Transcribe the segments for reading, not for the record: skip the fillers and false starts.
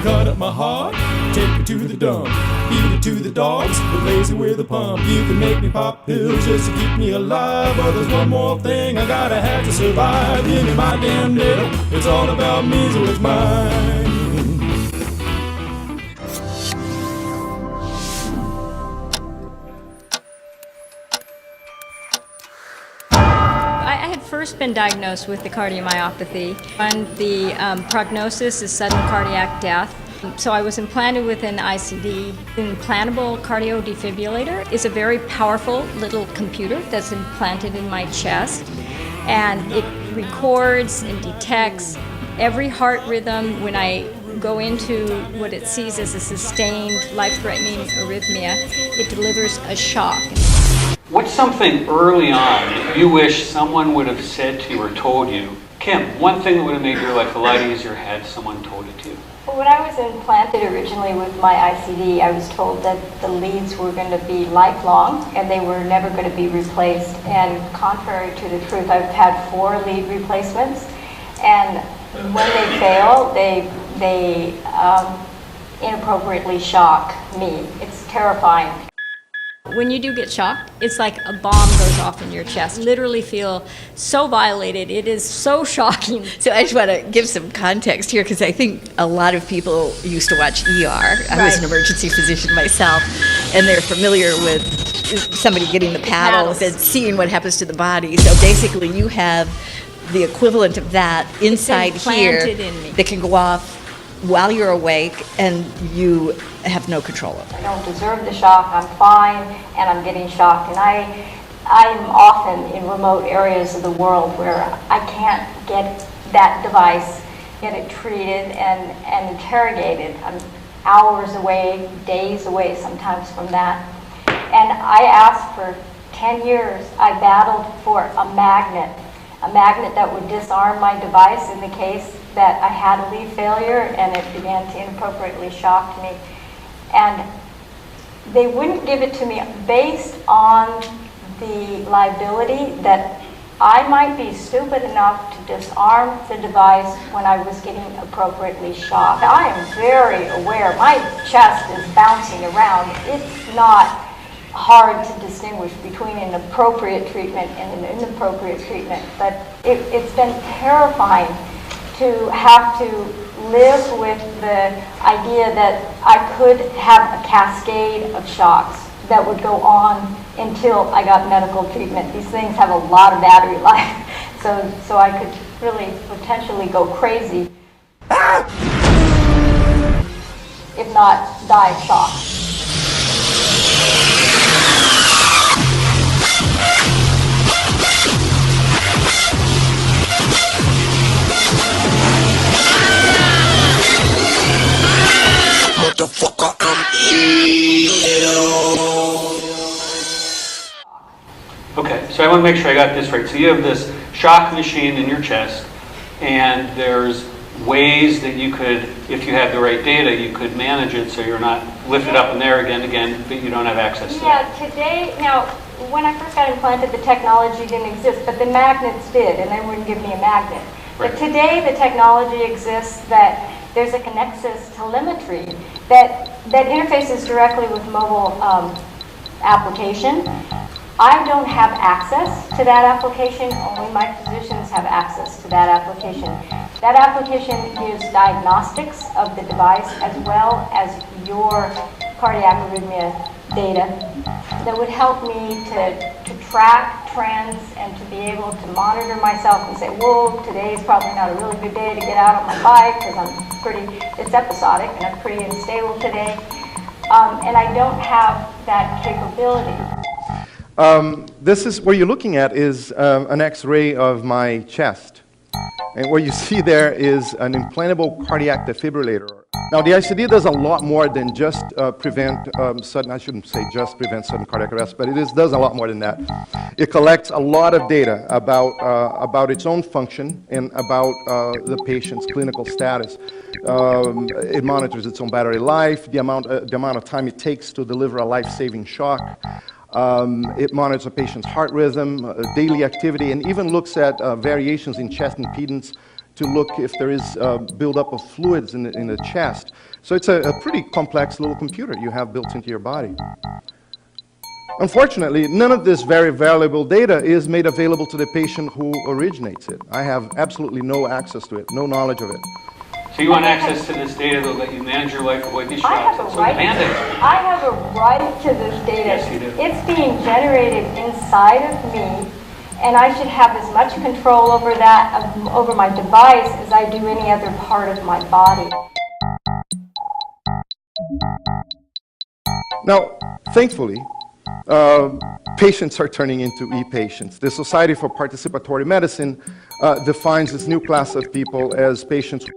cut up my heart, take it to the dump, feed it to the dogs, replace it with a pump. You can make me pop pills just to keep me alive, but there's one more thing I gotta have to survive. Give me my damn data, it's all about me, so it's mine. I had first been diagnosed with the cardiomyopathy, and the prognosis is sudden cardiac death. So I was implanted with an ICD. An implantable cardio defibrillator is a very powerful little computer that's implanted in my chest, and it records and detects every heart rhythm. When I go into what it sees as a sustained, life-threatening arrhythmia, it delivers a shock. What's something early on you wish someone would have said to you or told you? Kim, one thing that would have made your life a lot easier had someone told it to you. Well, when I was implanted originally with my ICD, I was told that the leads were going to be lifelong and they were never going to be replaced. And contrary to the truth, I've had 4 lead replacements, and when they fail, they inappropriately shock me. It's terrifying. When you do get shocked, it's like a bomb goes off in your chest. You literally feel so violated. It is so shocking. So I just want to give some context here, because I think a lot of people used to watch ER. I was an emergency physician myself, and they're familiar with somebody getting the paddles and seeing what happens to the body. So basically you have the equivalent of that inside here that can go off while you're awake and you have no control of it. I don't deserve the shock. I'm fine, and I'm getting shocked. And I'm often in remote areas of the world where I can't get that device, get it treated and interrogated. I'm hours away, days away sometimes from that. And I asked for 10 years, I battled for a magnet that would disarm my device in the case that I had a lead failure and it began to inappropriately shock me. And they wouldn't give it to me based on the liability that I might be stupid enough to disarm the device when I was getting appropriately shocked. I am very aware. My chest is bouncing around. It's not hard to distinguish between an appropriate treatment and an inappropriate treatment, but it's been terrifying to have to live with the idea that I could have a cascade of shocks that would go on until I got medical treatment. These things have a lot of battery life, so I could really potentially go crazy, if not die of shock. Motherfucker, I'm ill. Okay, so I want to make sure I got this right. So you have this shock machine in your chest, and there's ways that you could, if you had the right data, you could manage it so you're not lifted up in there again, but you don't have access to it. Yeah, today, now, when I first got implanted, the technology didn't exist, but the magnets did, and they wouldn't give me a magnet. Right. But today, the technology exists that there's a Connexus telemetry that interfaces directly with mobile application. I don't have access to that application, only my physicians have access to that application. That application gives diagnostics of the device as well as your cardiac arrhythmia data that would help me to track trends and to be able to monitor myself and say, whoa, today is probably not a really good day to get out on my bike because it's episodic and I'm pretty unstable today. And I don't have that capability. This is what you're looking at is an X-ray of my chest. And what you see there is an implantable cardiac defibrillator. Now, the ICD does a lot more than just prevent sudden, I shouldn't say just prevent sudden cardiac arrest, but it does a lot more than that. It collects a lot of data about its own function and about the patient's clinical status. It monitors its own battery life, the amount of time it takes to deliver a life-saving shock. It monitors a patient's heart rhythm, daily activity, and even looks at variations in chest impedance to look if there is buildup of fluids in the chest. So it's a pretty complex little computer you have built into your body. Unfortunately, none of this very valuable data is made available to the patient who originates it. I have absolutely no access to it, no knowledge of it. So you want access to this data that'll let you manage your life, avoid these shocks? I have a right. Demand it. I have a right to this data. Yes, you do. It's being generated inside of me, and I should have as much control over that, over my device, as I do any other part of my body. Now, thankfully, patients are turning into e-patients. The Society for Participatory Medicine defines this new class of people as patients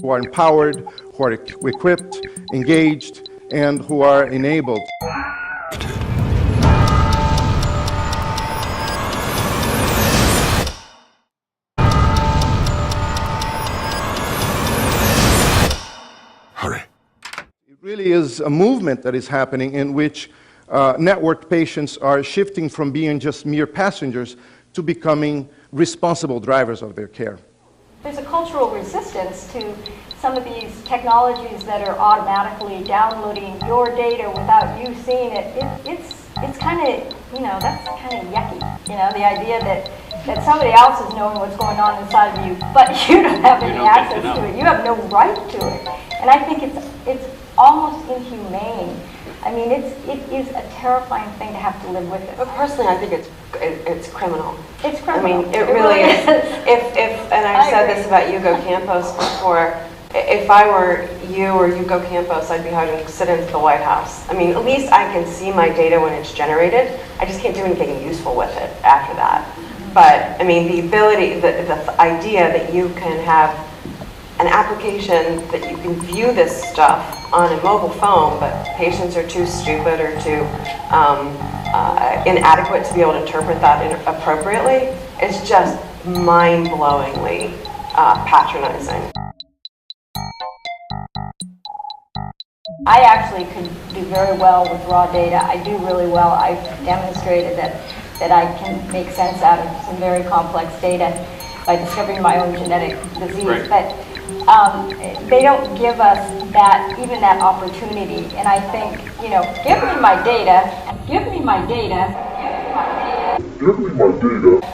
who are empowered, who are equipped, engaged, and who are enabled. Hurry. It really is a movement that is happening in which networked patients are shifting from being just mere passengers to becoming responsible drivers of their care. There's a cultural resistance to some of these technologies that are automatically downloading your data without you seeing it. It's kind of, that's kind of yucky. The idea that somebody else is knowing what's going on inside of you, but you don't have any access to it. You have no right to it. And I think it's almost inhumane. I mean, it is a terrifying thing to have to live with it. But personally, I think it's criminal. It's criminal. I mean, it really is. And I've said this about Hugo Campos before. If I were you or Hugo Campos, I'd be having to sit into the White House. I mean, at least I can see my data when it's generated. I just can't do anything useful with it after that. But I mean, the ability, the idea that you can have an application that you can view this stuff on a mobile phone, but patients are too stupid or too inadequate to be able to interpret that appropriately, is just mind-blowingly patronizing. I actually could do very well with raw data. I do really well. I've demonstrated that I can make sense out of some very complex data by discovering my own genetic disease. Right. But they don't give us even that opportunity. And I think, give me my data,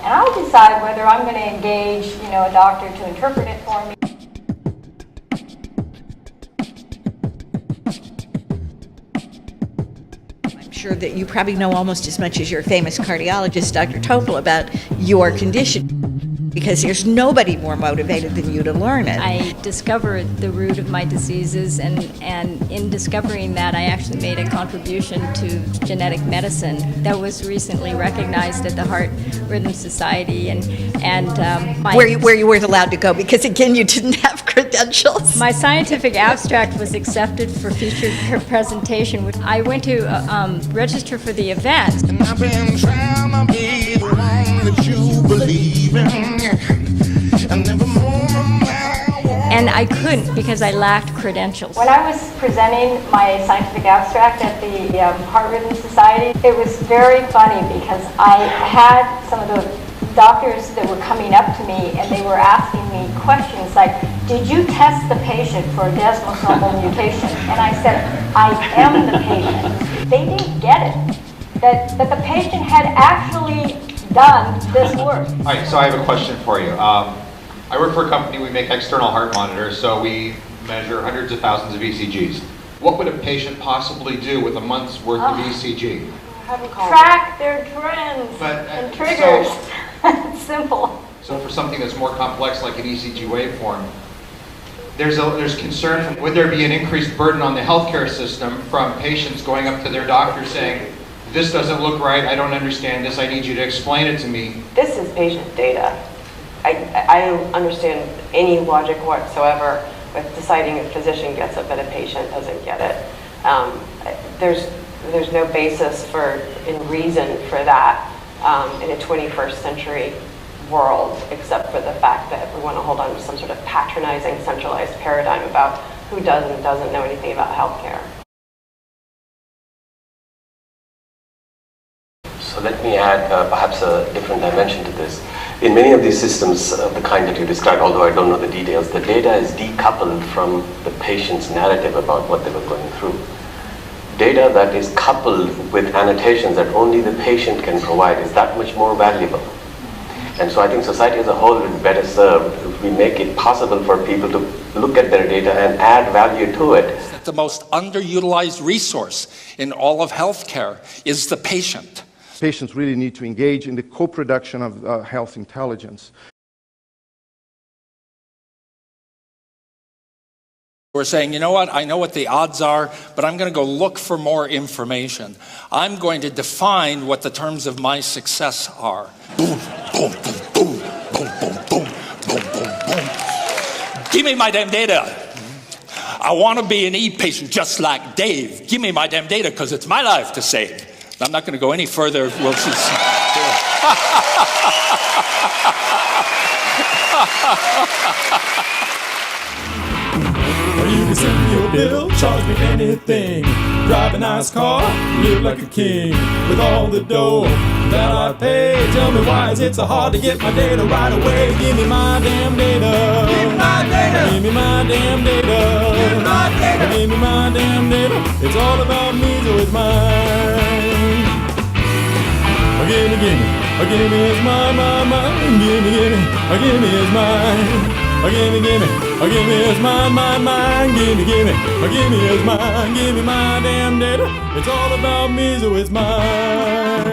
and I'll decide whether I'm going to engage, a doctor to interpret it for me. I'm sure that you probably know almost as much as your famous cardiologist, Dr. Topol, about your condition, because there's nobody more motivated than you to learn it. I discovered the root of my diseases, and in discovering that, I actually made a contribution to genetic medicine that was recently recognized at the Heart Rhythm Society, where you weren't allowed to go because, again, you didn't have credentials. My scientific abstract was accepted for featured presentation. I went to register for the event. And I've been trying to be the one that you believe in. And I couldn't because I lacked credentials. When I was presenting my scientific abstract at the Heart Rhythm Society, it was very funny because I had some of the doctors that were coming up to me and they were asking me questions like, did you test the patient for a desmosomal mutation? And I said, I am the patient. They didn't get it, that the patient had actually done this work. All right, so I have a question for you. I work for a company, we make external heart monitors, so we measure hundreds of thousands of ECGs. What would a patient possibly do with a month's worth of ECG? Track their trends and triggers. It's simple. So for something that's more complex like an ECG waveform, there's concern, would there be an increased burden on the healthcare system from patients going up to their doctor saying, this doesn't look right, I don't understand this, I need you to explain it to me. This is patient data. I don't understand any logic whatsoever with deciding a physician gets it but a patient doesn't get it. There's no basis in reason for that in a 21st century world, except for the fact that we want to hold on to some sort of patronizing centralized paradigm about who does and doesn't know anything about healthcare. So let me add perhaps a different dimension to this. In many of these systems of the kind that you described, although I don't know the details, the data is decoupled from the patient's narrative about what they were going through. Data that is coupled with annotations that only the patient can provide is that much more valuable. And so I think society as a whole would be better served if we make it possible for people to look at their data and add value to it. The most underutilized resource in all of healthcare is the patient. Patients really need to engage in the co-production of health intelligence. We're saying, you know what, I know what the odds are, but I'm going to go look for more information. I'm going to define what the terms of my success are. Boom, boom, boom, boom, boom, boom, boom, boom, boom, boom. Give me my damn data. I want to be an e-patient just like Dave. Give me my damn data because it's my life to save. I'm not going to go any further. We'll see. You can send me your bill, charge me anything. Drive a nice car, live like a king. With all the dough that I pay, tell me why is it so hard to get my data right away? Give me my damn data. Give me my data. Give me my damn data. Give me my data. Give me my damn data. It's all about me, so it's mine. Gimme, gimme, it's mine, mine. Gimme, gimme, it's mine. Gimme, it's mine, mine. Gimme, it's mine. Give me my damn data. It's all about me, so it's mine.